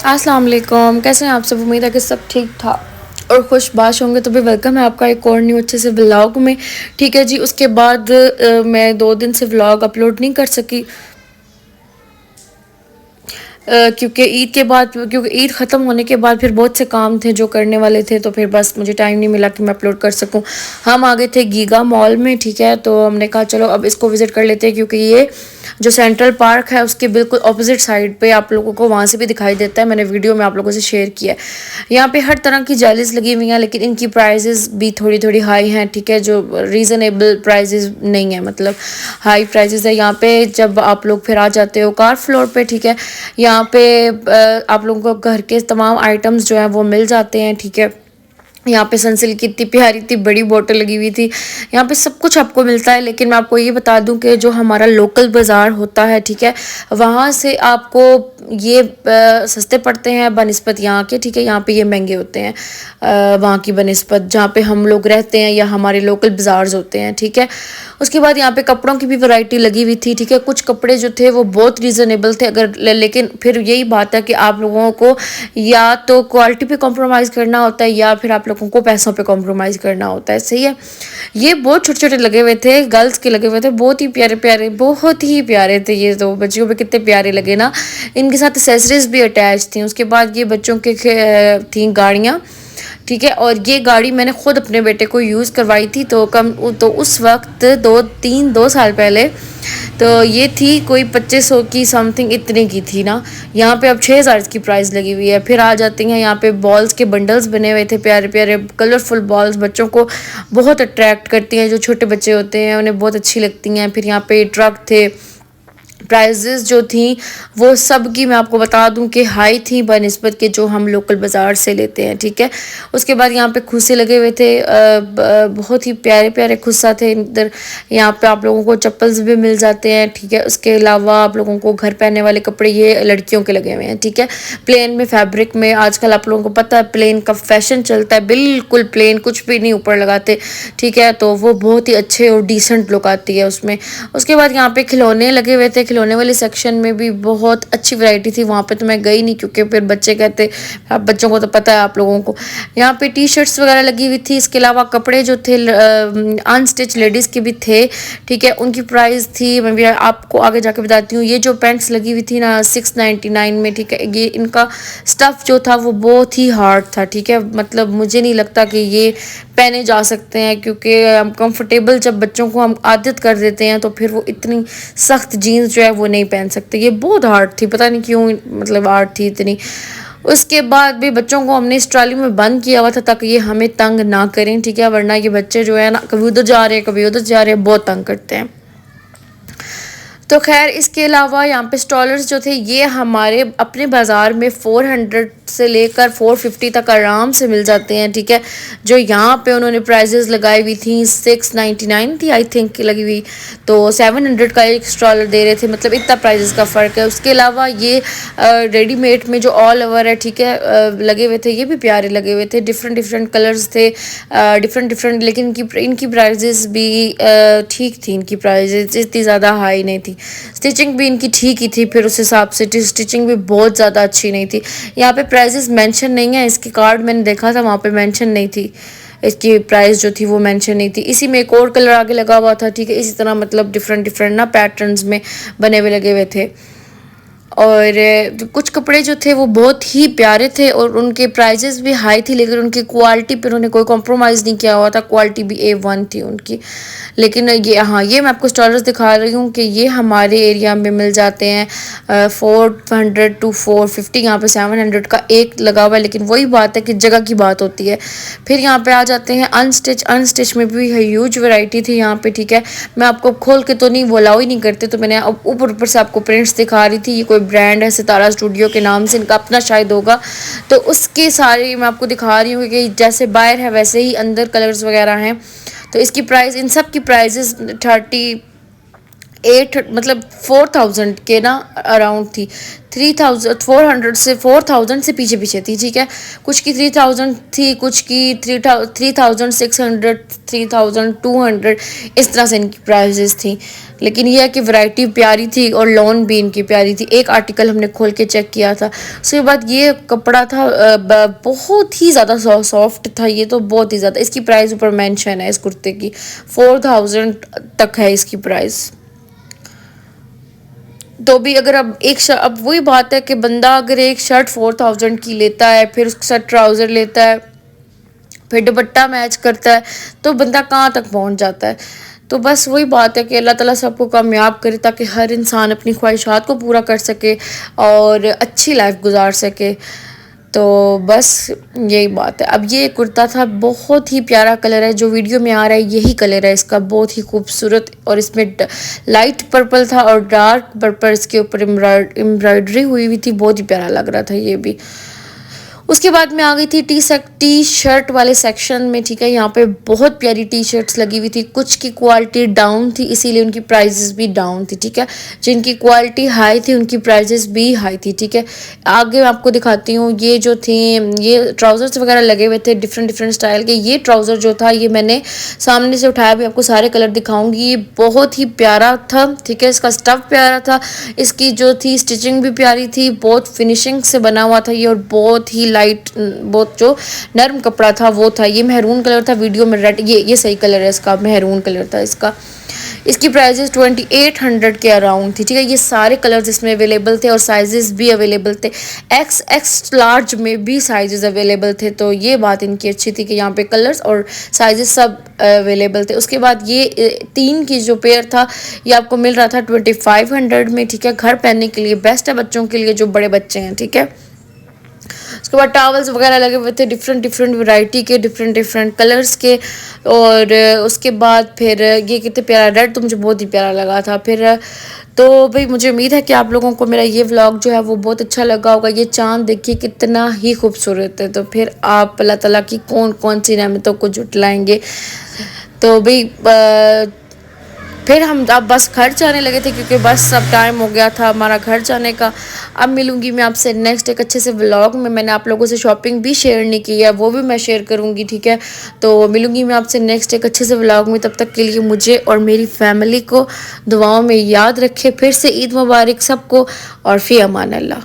अस्सलाम वालेकुम, कैसे हैं आप सब। उम्मीद है कि सब ठीक ठाक और खुशबाश होंगे। तो भी वेलकम है आपका एक और न्यू अच्छे से व्लॉग में। ठीक है जी, उसके बाद मैं 2 दिन से व्लॉग अपलोड नहीं कर सकी क्योंकि ईद ख़त्म होने के बाद फिर बहुत से काम थे जो करने वाले थे, तो फिर बस मुझे टाइम नहीं मिला कि मैं अपलोड कर सकूं। हम आ गए थे गीगा मॉल में, ठीक है, तो हमने कहा चलो अब इसको विज़िट कर लेते हैं क्योंकि ये जो सेंट्रल पार्क है उसके बिल्कुल ऑपोजिट साइड पे आप लोगों को वहाँ से भी दिखाई देता है। मैंने वीडियो में आप लोगों से शेयर किया है। यहाँ पे हर तरह की जेलीज लगी हुई हैं, लेकिन इनकी प्राइजेस भी थोड़ी थोड़ी हाई हैं, ठीक है, जो रीज़नेबल प्राइजेस नहीं है, मतलब हाई प्राइजेस है यहाँ पे। जब आप लोग फिर आ जाते हो कार फ्लोर पे, ठीक है, यहाँ पे आप लोगों को घर के तमाम आइटम्स जो हैं वो मिल जाते हैं, ठीक है। यहाँ पे सनसिल्क की इतनी प्यारी इतनी बड़ी बोतल लगी हुई थी। यहाँ पे सब कुछ आपको मिलता है, लेकिन मैं आपको ये बता दूं कि जो हमारा लोकल बाज़ार होता है, ठीक है, वहाँ से आपको ये सस्ते पड़ते हैं बनिस्बत यहाँ के, ठीक है। यहाँ पे ये महंगे होते हैं वहाँ की बनिस्बत जहाँ पे हम लोग रहते हैं या हमारे लोकल बाज़ार्स होते हैं, ठीक है। उसके बाद यहाँ पे कपड़ों की भी वैरायटी लगी हुई थी, ठीक है। कुछ कपड़े जो थे वो बहुत रीज़नेबल थे, अगर लेकिन फिर यही बात है कि आप लोगों को या तो क्वालिटी पे कॉम्प्रोमाइज़ करना होता है या फिर आप लोगों को पैसों पे कॉम्प्रोमाइज़ करना होता है, सही है। ये बहुत छोटे छोटे लगे हुए थे, गर्ल्स के लगे हुए थे, बहुत ही प्यारे प्यारे, बहुत ही प्यारे थे। ये तो बच्चियों पे कितने प्यारे लगे ना। इनके साथ एसेसरीज भी अटैच थी। उसके बाद ये बच्चों के थी गाड़ियाँ, ठीक है। और ये गाड़ी मैंने खुद अपने बेटे को यूज़ करवाई थी, तो उस वक्त 2 साल पहले तो ये थी कोई 2500 की समथिंग इतने की थी ना। यहाँ पे अब 6000 की प्राइस लगी हुई है। फिर आ जाती हैं यहाँ पे बॉल्स के बंडल्स बने हुए थे, प्यारे प्यारे कलरफुल बॉल्स, बच्चों को बहुत अट्रैक्ट करती हैं। जो छोटे बच्चे होते हैं उन्हें बहुत अच्छी लगती हैं। फिर यहाँ पे ट्रक थे। प्राइजेस जो थी वो सब की मैं आपको बता दूं कि हाई थी बनिस्बत के जो हम लोकल बाज़ार से लेते हैं, ठीक है। उसके बाद यहाँ पे खुस्से लगे हुए थे, बहुत ही प्यारे प्यारे खुस्सा थे इधर। यहाँ पे आप लोगों को चप्पल्स भी मिल जाते हैं, ठीक है। उसके अलावा आप लोगों को घर पहनने वाले कपड़े ये लड़कियों के लगे हुए हैं, ठीक है। प्लेन में फैब्रिक में आजकल आप लोगों को पता है प्लेन का फैशन चलता है, बिल्कुल प्लेन, कुछ भी नहीं ऊपर लगाते, ठीक है। तो वो बहुत ही अच्छे और डिसेंट लुक आती है उसमें। उसके बाद यहाँ पे खिलौने लगे हुए थे। खिलौने वाले सेक्शन में भी बहुत अच्छी वैरायटी थी। वहाँ पे तो मैं गई नहीं क्योंकि फिर बच्चे कहते, अब बच्चों को तो पता है आप लोगों को। यहाँ पे टी शर्ट्स वगैरह लगी हुई थी। इसके अलावा कपड़े जो थे अनस्टिच लेडीज़ के भी थे, ठीक है। उनकी प्राइस थी, मैं भी आपको आगे जाके बताती हूँ। ये जो पैंट्स लगी हुई थी ना 699 में, ठीक है। ये इनका स्टफ़ जो था वो बहुत ही हार्ड था, ठीक है। मतलब मुझे नहीं लगता कि ये पहने जा सकते हैं क्योंकि हम कंफर्टेबल जब बच्चों को हम आदत कर देते हैं तो फिर वो इतनी सख्त जीन्स जो है वो नहीं पहन सकते। ये बहुत हार्ड थी, पता नहीं क्यों, मतलब हार्ड थी इतनी। उसके बाद भी बच्चों को हमने इस ट्रॉली में बंद किया हुआ था ताकि ये हमें तंग ना करें, ठीक है, वरना ये बच्चे जो है ना कभी उधर जा रहे हैं कभी उधर जा रहे हैं, बहुत तंग करते हैं। तो खैर इसके अलावा यहाँ पे स्टॉलर्स जो थे ये हमारे अपने बाज़ार में 400 से लेकर 450 तक आराम से मिल जाते हैं, ठीक है। जो यहाँ पे उन्होंने प्राइजेस लगाई हुई थी 699 थी आई थिंक लगी हुई, तो 700 का एक स्टॉलर दे रहे थे, मतलब इतना प्राइजेस का फ़र्क है। उसके अलावा ये रेडीमेड में जो ऑल ओवर है, ठीक है, लगे हुए थे, ये भी प्यारे लगे हुए थे, डिफरेंट डिफरेंट कलर्स थे, डिफरेंट डिफरेंट, लेकिन इनकी प्राइजेस भी ठीक थी। इनकी प्राइजेस इतनी ज़्यादा हाई नहीं थी। स्टिचिंग भी इनकी ठीक ही थी, फिर उस हिसाब से स्टिचिंग भी बहुत ज़्यादा अच्छी नहीं थी। यहाँ पे प्राइजेस मेंशन नहीं है, इसके कार्ड मैंने देखा था वहाँ पे मेंशन नहीं थी, इसकी प्राइस जो थी वो मेंशन नहीं थी। इसी में एक और कलर आगे लगा हुआ था, ठीक है। इसी तरह मतलब डिफरेंट डिफरेंट ना पैटर्न्स में बने हुए लगे हुए थे। और कुछ कपड़े जो थे वो बहुत ही प्यारे थे और उनके प्राइजेस भी हाई थी, लेकिन उनकी क्वालिटी पर उन्होंने कोई कॉम्प्रोमाइज़ नहीं किया हुआ था, क्वालिटी भी A1 थी उनकी। लेकिन ये, हाँ, ये मैं आपको स्टॉलर्स दिखा रही हूँ कि ये हमारे एरिया में मिल जाते हैं 400 to 450। यहाँ पे 700 का एक लगा हुआ है, लेकिन वही बात है कि जगह की बात होती है। फिर यहाँ पे आ जाते हैं अनस्टिच में भी ह्यूज वैरायटी थी यहाँ पे, ठीक है। मैं आपको खोल के तो नहीं, वो अलाउ ही नहीं करते, तो मैंने ऊपर ऊपर से आपको प्रिंट्स दिखा रही थी। ये कोई ब्रांड है सितारा स्टूडियो के नाम से, इनका अपना शायद होगा, तो उसके सारे मैं आपको दिखा रही हूँ कि जैसे बाहर है वैसे ही अंदर कलर्स वगैरह हैं। तो इसकी प्राइस, इन सब की प्राइजेस एट मतलब 4,000 के ना अराउंड थी। 3,400 से 4,000 से पीछे पीछे थी, ठीक है। कुछ की 3,000 थी, कुछ की 3,600, 3,200, इस तरह से इनकी प्राइजेस थी। लेकिन यह है कि वैरायटी प्यारी थी और लॉन भी इनकी प्यारी थी। एक आर्टिकल हमने खोल के चेक किया था। उसके बाद ये कपड़ा था बहुत ही ज़्यादा सॉफ्ट था, ये तो बहुत ही ज़्यादा। इसकी प्राइस ऊपर मेंशन है इस कुर्ते की, 4,000 तक है इसकी प्राइस। तो भी अगर अब वही बात है कि बंदा अगर एक शर्ट 4,000 की लेता है, फिर उसके साथ ट्राउज़र लेता है, फिर दुपट्टा मैच करता है, तो बंदा कहाँ तक पहुँच जाता है। तो बस वही बात है कि अल्लाह ताला सबको कामयाब करे ताकि हर इंसान अपनी ख्वाहिशात को पूरा कर सके और अच्छी लाइफ गुजार सके। तो बस यही बात है। अब ये कुर्ता था, बहुत ही प्यारा कलर है, जो वीडियो में आ रहा है यही कलर है इसका, बहुत ही खूबसूरत। और इसमें लाइट पर्पल था और डार्क पर्पल इसके ऊपर एम्ब्रॉयडरी हुई हुई थी, बहुत ही प्यारा लग रहा था ये भी। उसके बाद में आ गई थी टी शर्ट वाले सेक्शन में, ठीक है। यहाँ पे बहुत प्यारी टी शर्ट्स लगी हुई थी, कुछ की क्वालिटी डाउन थी इसीलिए उनकी प्राइजेस भी डाउन थी, ठीक है। जिनकी क्वालिटी हाई थी उनकी प्राइजेस भी हाई थी, ठीक है। आगे मैं आपको दिखाती हूँ, ये जो थी, ये ट्राउजर्स वगैरह लगे हुए थे डिफरेंट डिफरेंट स्टाइल के। ये ट्राउज़र जो था ये मैंने सामने से उठाया, भी आपको सारे कलर दिखाऊंगी। ये बहुत ही प्यारा था, ठीक है। इसका स्टफ प्यारा था, इसकी जो थी स्टिचिंग भी प्यारी थी, बहुत फिनिशिंग से बना हुआ था ये, और बहुत ही लाइट, बहुत जो नरम कपड़ा था वो था। ये मेहरून कलर था, वीडियो में रेड, ये सही कलर है इसका, मेहरून कलर था इसका। इसकी प्राइजेस 2800 के अराउंड थी, ठीक है। ये सारे कलर्स इसमें अवेलेबल थे और साइजेस भी अवेलेबल थे, एक्स लार्ज में भी साइजेस अवेलेबल थे। तो ये बात इनकी अच्छी थी कि यहाँ पे कलर्स और साइजेस सब अवेलेबल थे। उसके बाद ये 3 की जो पेयर था ये आपको मिल रहा था 2500 में, ठीक है। घर पहनने के लिए बेस्ट है, बच्चों के लिए जो बड़े बच्चे हैं, ठीक है। उसके बाद टॉवल्स वगैरह लगे हुए थे डिफरेंट डिफरेंट वैरायटी के, डिफरेंट डिफरेंट कलर्स के। और उसके बाद फिर ये कितने प्यारा रेड, तो मुझे बहुत ही प्यारा लगा था। फिर तो भाई मुझे उम्मीद है कि आप लोगों को मेरा ये व्लॉग जो है वो बहुत अच्छा लगा होगा। ये चाँद देखिए कितना ही खूबसूरत है। तो फिर आप अल्लाह ताला की कौन कौन सी नेमतों को जुटलाएंगे। तो भाई फिर हम अब बस घर जाने लगे थे क्योंकि बस अब टाइम हो गया था हमारा घर जाने का। अब मिलूंगी मैं आपसे नेक्स्ट एक अच्छे से व्लॉग में। मैंने आप लोगों से शॉपिंग भी शेयर नहीं की है, वो भी मैं शेयर करूंगी, ठीक है। तो मिलूंगी मैं आपसे नेक्स्ट एक अच्छे से व्लॉग में। तब तक के लिए मुझे और मेरी फैमिली को दुआओं में याद रखें। फिर से ईद मुबारक सबको, और फी अमान अल्लाह।